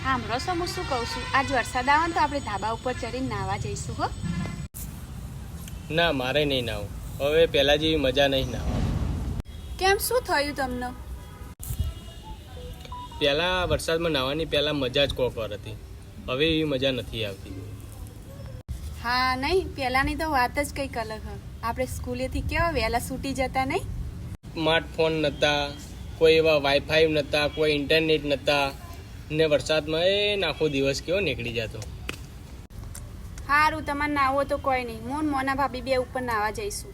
સાંભળો છો હું શું કહું છું, આજ વરસાદ આવે ને તો આપણે ધાબા ઉપર ચડીને નાહવા જઈશું હો. ના, મારે નહીં નાવું. હવે પહેલાં જેવી મજા નહીં નાવા. કેમ, શું થયું તમને? પહેલાં વરસાદમાં નાહવાની પહેલાં મજા જ કોકર હતી. હવે એવી મજા નથી આવતી. હા નહીં, પહેલાંની તો વાત જ કંઈક અલગ હ. આપણે સ્કૂલેથી કેવા વહેલા છૂટી જતા નહીં. સ્માર્ટફોન નહોતા, કોઈ એવા વાઈફાઈ નહોતા, કોઈ ઇન્ટરનેટ નહોતા ને વરસાદમાં આખો દિવસ કેવો નીકળી જતો. સારું, તમારે નાહવો તો કોઈ નહીં, હું ને મોના ભાભી બે ઉપર નાહવા જઈશું.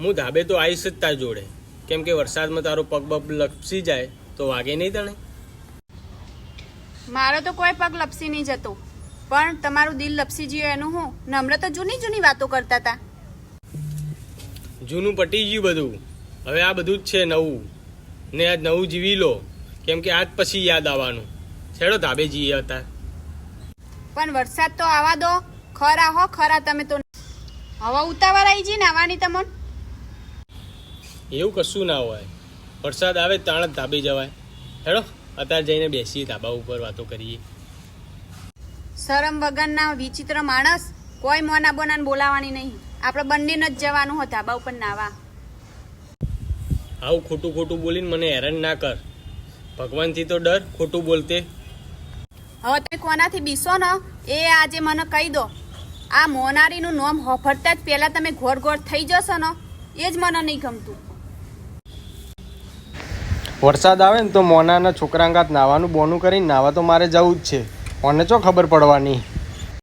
હું ધાબે તો આવીશ જ તાર જોડે, કેમ કે વરસાદમાં તારો પગ બગ લપસી જાય તો વાગે નહીં તને. મારો તો કોઈ પગ લપસી નહીં જતો, પણ તમારું દિલ લપસી ગયું એનું હું. નમ્ર તો જૂની જૂની વાતો કરતા હતા. જૂનું પટી ગયું બધું, હવે આ બધું જ છે નવું. ને આજ નવું જીવી લો, કેમ કે આજ પછી યાદ આવવાનું. છેડો ધાબે જઈએ હતા. પણ વરસાદ તો આવા દો. ખરા હો ખરા, તમે તો હવે ઉતાવળ આવી જી નાવાની તમને. એવું કશું ના હોય, વરસાદ આવે તાણ જ ધાબે જવાય. હેડો અત્યારે જઈને બેસીએ ધાબા ઉપર, વાતો કરીએ. શરમ વગરના વિચિત્ર માણસ, કોઈ મોના બોનાને બોલાવાની નહીં. આપણે બંનેને જ જવાનું હોય ધાબા ઉપર નાવા. આવું ખોટું ખોટું બોલીને મને હેરાન ના કર. ભગવાનથી તો ડર, ખોટું બોલતે. હવે તમે કોનાથી બીસો ને એ આજે મને કહી દો. આ મોનારીનું નામ હોફરતા જ પહેલા તમે ઘોર ઘોર થઈ જશો ને, એ જ મને નહીં ગમતું. વરસાદ આવે ને તો મોનાના છોકરાંગાત નાવાનું બોનું કરીને નાવા તો મારે જવું જ છે. મને ચો ખબર પડવાની.